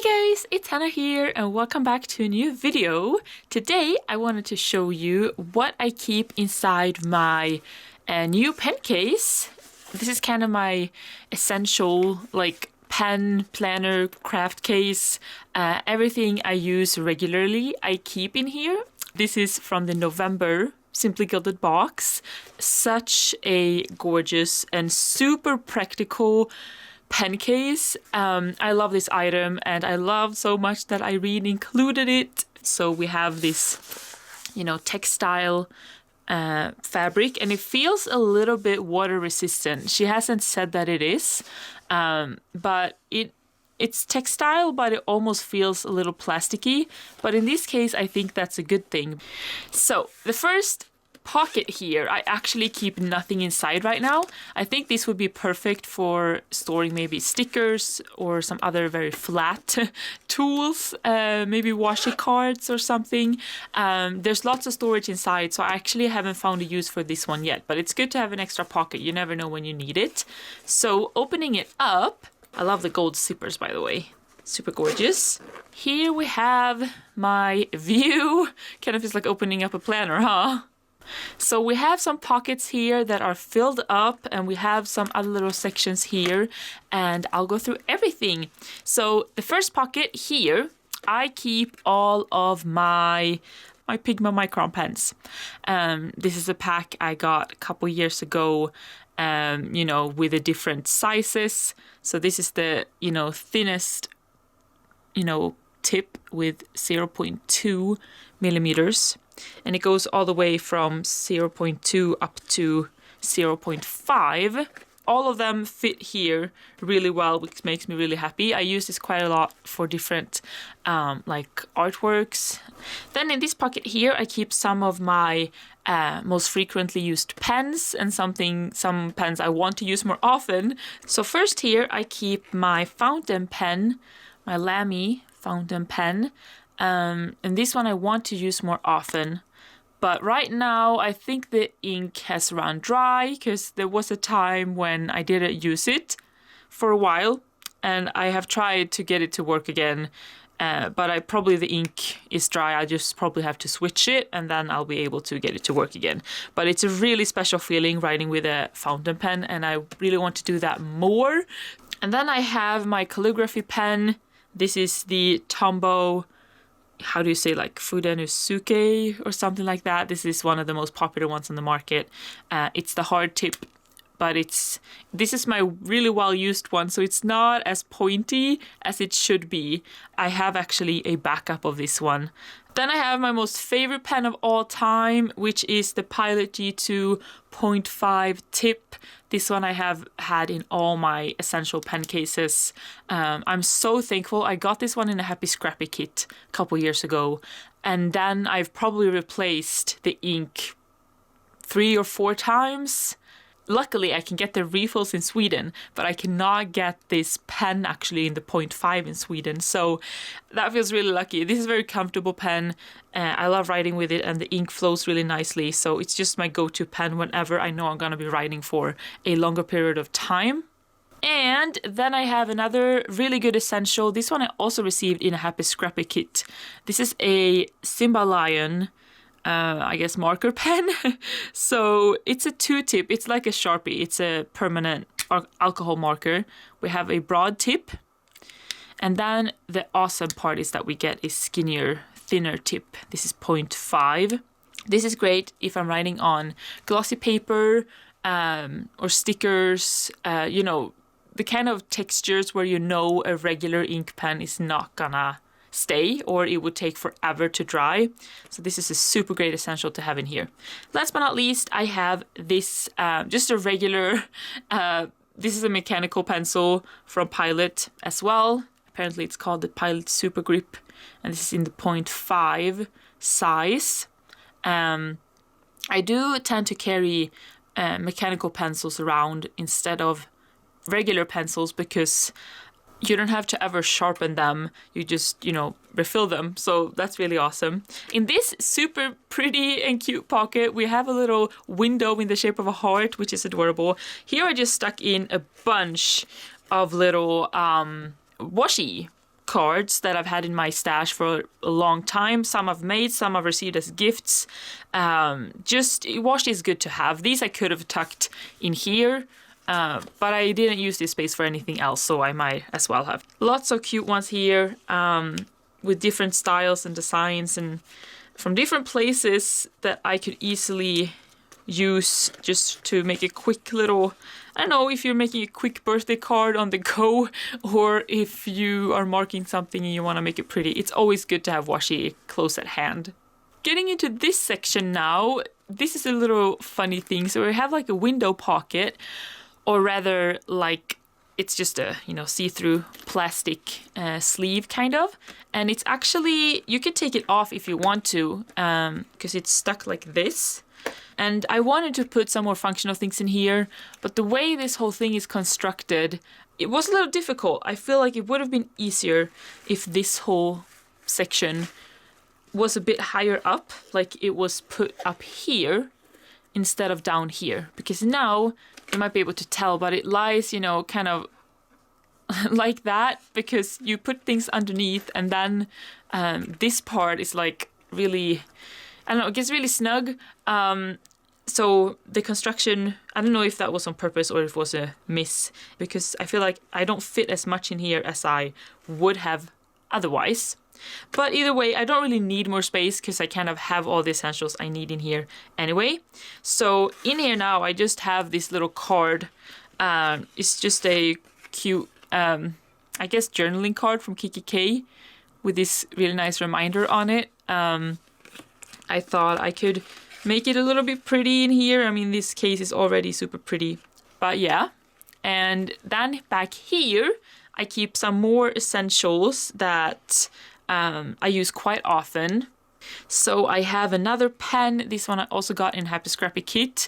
guys, it's Hannah here and welcome back to a new video. Today I wanted to show you what I keep inside my new pen case. This is kind of my essential pen, planner, craft case. Everything I use regularly I keep in here. This is from the November Simply Gilded box. Such a gorgeous and super practical pen case. I love this item and I love so much that Irene included it. So we have this, textile fabric, and it feels a little bit water resistant. She hasn't said that it is, but it's textile, but it almost feels a little plasticky. But in this case, I think that's a good thing. So the first pocket here, I actually keep nothing inside right now. I think this would be perfect for storing maybe stickers or some other very flat tools, maybe washi cards or something. There's lots of storage inside, so I actually haven't found a use for this one yet, but it's good to have an extra pocket. You never know when you need it. So opening it up, I love the gold zippers, by the way. Super gorgeous. Here we have my view. Kind of feels like opening up a planner, huh? So we have some pockets here that are filled up, and we have some other little sections here, and I'll go through everything. So the first pocket here, I keep all of my Pigma Micron pens. This is a pack I got a couple years ago, with the different sizes. So this is the, thinnest, tip with 0.2 millimeters. And it goes all the way from 0.2 up to 0.5. All of them fit here really well, which makes me really happy. I use this quite a lot for different artworks. Then in this pocket here, I keep some of my most frequently used pens and some pens I want to use more often. So first here, I keep my fountain pen, my Lamy fountain pen. And this one I want to use more often. But right now, I think the ink has run dry because there was a time when I didn't use it for a while. And I have tried to get it to work again. But the ink is dry. I just probably have to switch it and then I'll be able to get it to work again. But it's a really special feeling writing with a fountain pen, and I really want to do that more. And then I have my calligraphy pen. This is the Tombow, how do you say, Fudenusuke or something like that. This is one of the most popular ones on the market. It's the hard tip, but this is my really well used one, so it's not as pointy as it should be. I have actually a backup of this one. Then I have my most favorite pen of all time, which is the Pilot G2 0.5 tip. This one I have had in all my essential pen cases. I'm so thankful. I got this one in a Happy Scrappy kit a couple years ago. And then I've probably replaced the ink 3 or 4 times. Luckily, I can get the refills in Sweden, but I cannot get this pen actually in the 0.5 in Sweden. So that feels really lucky. This is a very comfortable pen. I love writing with it, and the ink flows really nicely. So it's just my go-to pen whenever I know I'm going to be writing for a longer period of time. And then I have another really good essential. This one I also received in a Happy Scrappy kit. This is a Simba Lion marker pen. So it's a 2-tip. It's like a Sharpie. It's a permanent alcohol marker. We have a broad tip. And then the awesome part is that we get a skinnier, thinner tip. This is 0.5. This is great if I'm writing on glossy paper or stickers, the kind of textures where a regular ink pen is not gonna stay, or it would take forever to dry. So this is a super great essential to have in here. Last but not least, I have this, just a regular, this is a mechanical pencil from Pilot as well. Apparently it's called the Pilot Super Grip, and this is in the 0.5 size. I do tend to carry mechanical pencils around instead of regular pencils because you don't have to ever sharpen them. You just, refill them. So that's really awesome. In this super pretty and cute pocket, we have a little window in the shape of a heart, which is adorable. Here I just stuck in a bunch of little washi postcards that I've had in my stash for a long time. Some I've made, some I've received as gifts. Just washi is good to have. These I could have tucked in here, but I didn't use this space for anything else, so I might as well have. Lots of cute ones here, with different styles and designs and from different places that I could easily use just to make a quick little, I don't know, if you're making a quick birthday card on the go, or if you are marking something and you want to make it pretty. It's always good to have washi close at hand. Getting into this section now, this is a little funny thing. So we have like a window pocket, or rather like it's just a, you know, see-through plastic sleeve kind of. And it's actually, you can take it off if you want to, because it's stuck like this. And I wanted to put some more functional things in here, but the way this whole thing is constructed, it was a little difficult. I feel like it would have been easier if this whole section was a bit higher up, like it was put up here instead of down here. Because now, you might be able to tell, but it lies, you know, kind of like that, because you put things underneath and then this part is like really, I don't know, it gets really snug. So the construction, I don't know if that was on purpose or if it was a miss, because I feel like I don't fit as much in here as I would have otherwise. But either way, I don't really need more space because I kind of have all the essentials I need in here anyway. So in here now, I just have this little card. It's just a cute, I guess, journaling card from KKK with this really nice reminder on it. I thought I could make it a little bit pretty in here. I mean, this case is already super pretty, but yeah. And then back here, I keep some more essentials that I use quite often. So I have another pen. This one I also got in Happy Scrappy Kit.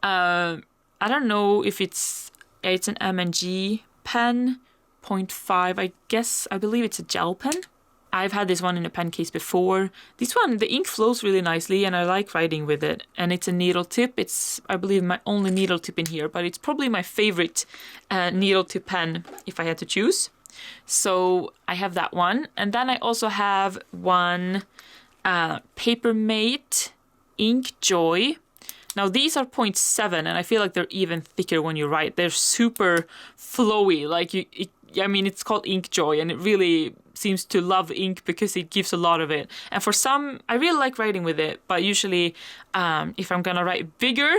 I don't know if it's an M&G pen, 0.5, I believe it's a gel pen. I've had this one in a pen case before. This one, the ink flows really nicely and I like writing with it. And it's a needle tip. It's, I believe, my only needle tip in here, but it's probably my favorite needle tip pen if I had to choose. So I have that one. And then I also have one Papermate Ink Joy. Now these are 0.7 and I feel like they're even thicker when you write. They're super flowy. Like I mean, it's called Ink Joy and it really seems to love ink because it gives a lot of it. And for some, I really like writing with it, but usually if I'm gonna write bigger,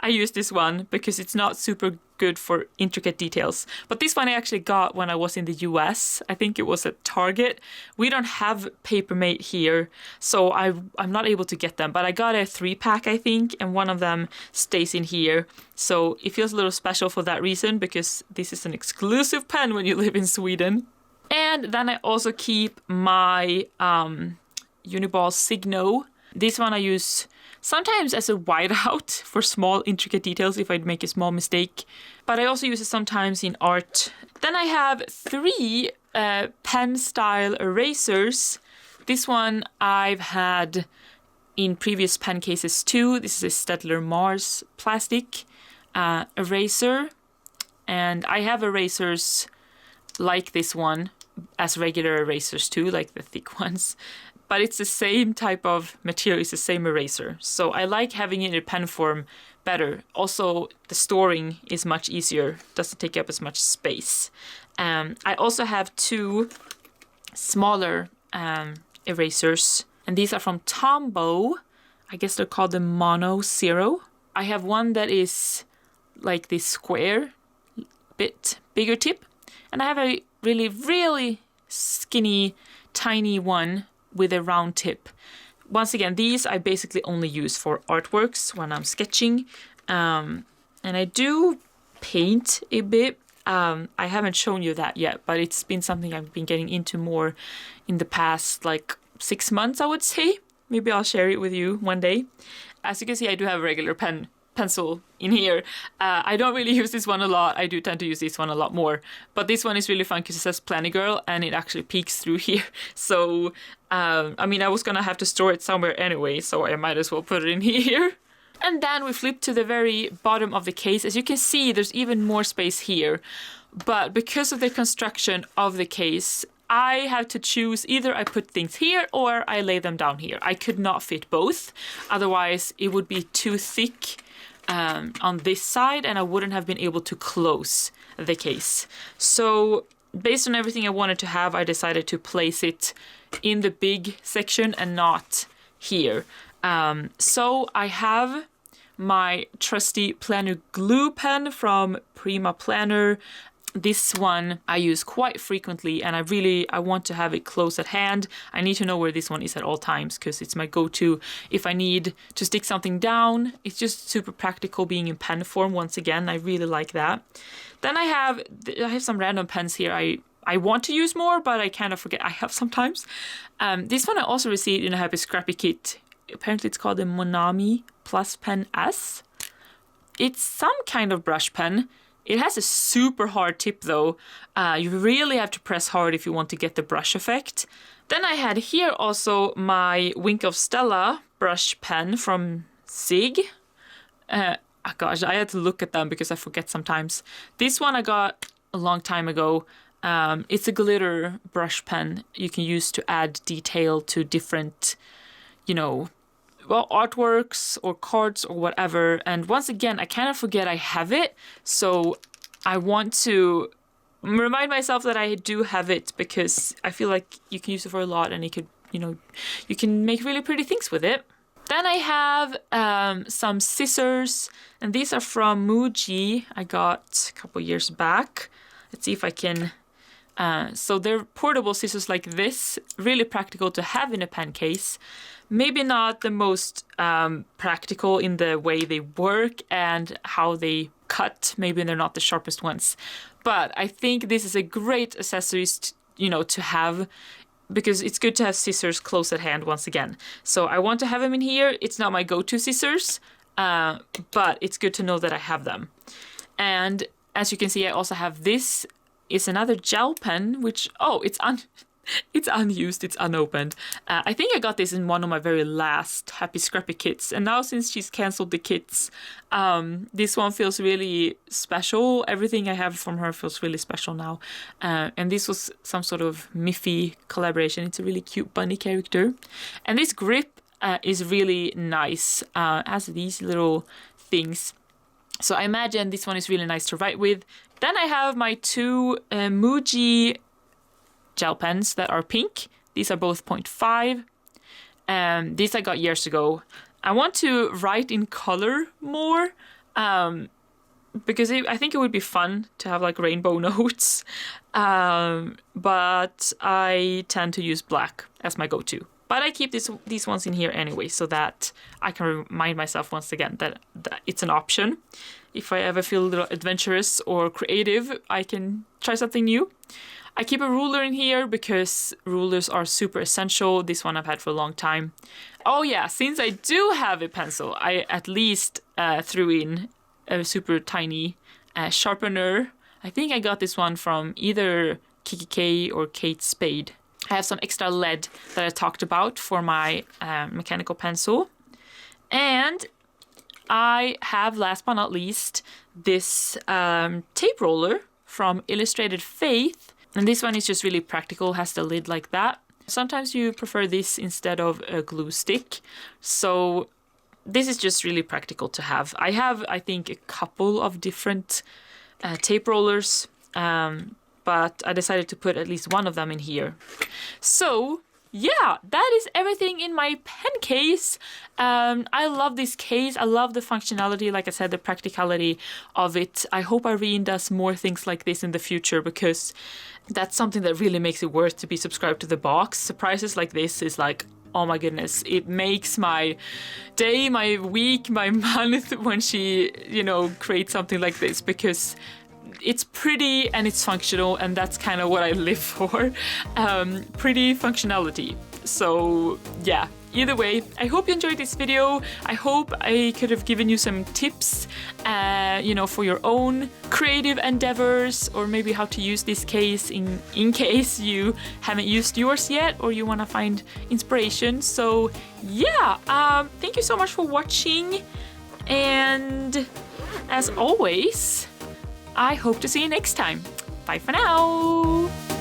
I use this one because it's not super good for intricate details. But this one I actually got when I was in the US. I think it was at Target. We don't have Papermate here, so I'm not able to get them, but I got a 3-pack, I think, and one of them stays in here. So it feels a little special for that reason, because this is an exclusive pen when you live in Sweden. And then I also keep my Uniball Signo. This one I use sometimes as a whiteout for small intricate details if I'd make a small mistake. But I also use it sometimes in art. Then I have 3 pen style erasers. This one I've had in previous pen cases too. This is a Staedtler Mars plastic eraser. And I have erasers like this one as regular erasers too, like the thick ones. But it's the same type of material, it's the same eraser. So I like having it in pen form better. Also, the storing is much easier, doesn't take up as much space. I also have 2 smaller erasers, and these are from Tombow. I guess they're called the Mono Zero. I have one that is like this square, bit bigger tip, and I have a really, really skinny, tiny one with a round tip. Once again, these I basically only use for artworks when I'm sketching. And I do paint a bit. I haven't shown you that yet, but it's been something I've been getting into more in the past, like 6 months, I would say. Maybe I'll share it with you one day. As you can see, I do have a regular pencil in here. I don't really use this one a lot. I do tend to use this one a lot more. But this one is really fun because it says Planny Girl and it actually peeks through here. So, I mean, I was gonna have to store it somewhere anyway, so I might as well put it in here. And then we flip to the very bottom of the case. As you can see, there's even more space here. but because of the construction of the case, I have to choose either I put things here or I lay them down here. I could not fit both, otherwise it would be too thick on this side and I wouldn't have been able to close the case. So based on everything I wanted to have, I decided to place it in the big section and not here. So I have my trusty planner glue pen from Prima Planner. This one I use quite frequently and I want to have it close at hand. I need to know where this one is at all times because it's my go-to if I need to stick something down. It's just super practical being in pen form. Once again, I really like that. Then I have some random pens here I want to use more, but I kind of forget I have sometimes. This one I also received in a Happy Scrappy kit. Apparently it's called the Monami Plus Pen S. It's some kind of brush pen. It has a super hard tip though. You really have to press hard if you want to get the brush effect. Then I had here also my Wink of Stella brush pen from Zig. Gosh, I had to look at them because I forget sometimes. This one I got a long time ago. It's a glitter brush pen you can use to add detail to different, artworks or cards or whatever. And once again, I kind of forget I have it. So I want to remind myself that I do have it because I feel like you can use it for a lot and you could, you can make really pretty things with it. Then I have some scissors, and these are from Muji. I got a couple years back. Let's see if I can. So they're portable scissors like this, really practical to have in a pen case. Maybe not the most practical in the way they work and how they cut. Maybe they're not the sharpest ones. But I think this is a great accessory, to have, because it's good to have scissors close at hand once again. So I want to have them in here. It's not my go-to scissors, but it's good to know that I have them. And as you can see, I also have this. Is another gel pen, which, it's unused, it's unopened. I think I got this in one of my very last Happy Scrappy kits. And now since she's canceled the kits, this one feels really special. Everything I have from her feels really special now. And this was some sort of Miffy collaboration. It's a really cute bunny character. And this grip is really nice. It has these little things. So I imagine this one is really nice to write with. Then I have my two Muji gel pens that are pink. These are both 0.5. These I got years ago. I want to write in color more because I think it would be fun to have like rainbow notes. But I tend to use black as my go-to. But I keep these ones in here anyway so that I can remind myself once again that it's an option. If I ever feel a little adventurous or creative, I can try something new. I keep a ruler in here because rulers are super essential. This one I've had for a long time. Oh yeah, since I do have a pencil, I at least threw in a super tiny sharpener. I think I got this one from either Kiki K or Kate Spade. I have some extra lead that I talked about for my mechanical pencil. And I have, last but not least, this tape roller from Illustrated Faith. And this one is just really practical, has the lid like that. Sometimes you prefer this instead of a glue stick. So this is just really practical to have. I have, I think, a couple of different tape rollers. But I decided to put at least one of them in here. So yeah, that is everything in my pen case. I love this case. I love the functionality, like I said, the practicality of it. I hope Irene does more things like this in the future because that's something that really makes it worth to be subscribed to the box. Surprises like this is like, oh my goodness, it makes my day, my week, my month when she, creates something like this because it's pretty and it's functional, and that's kind of what I live for. Pretty functionality. So yeah, either way, I hope you enjoyed this video. I hope I could have given you some tips, for your own creative endeavors, or maybe how to use this case in case you haven't used yours yet or you want to find inspiration. So yeah, thank you so much for watching, and as always, I hope to see you next time. Bye for now!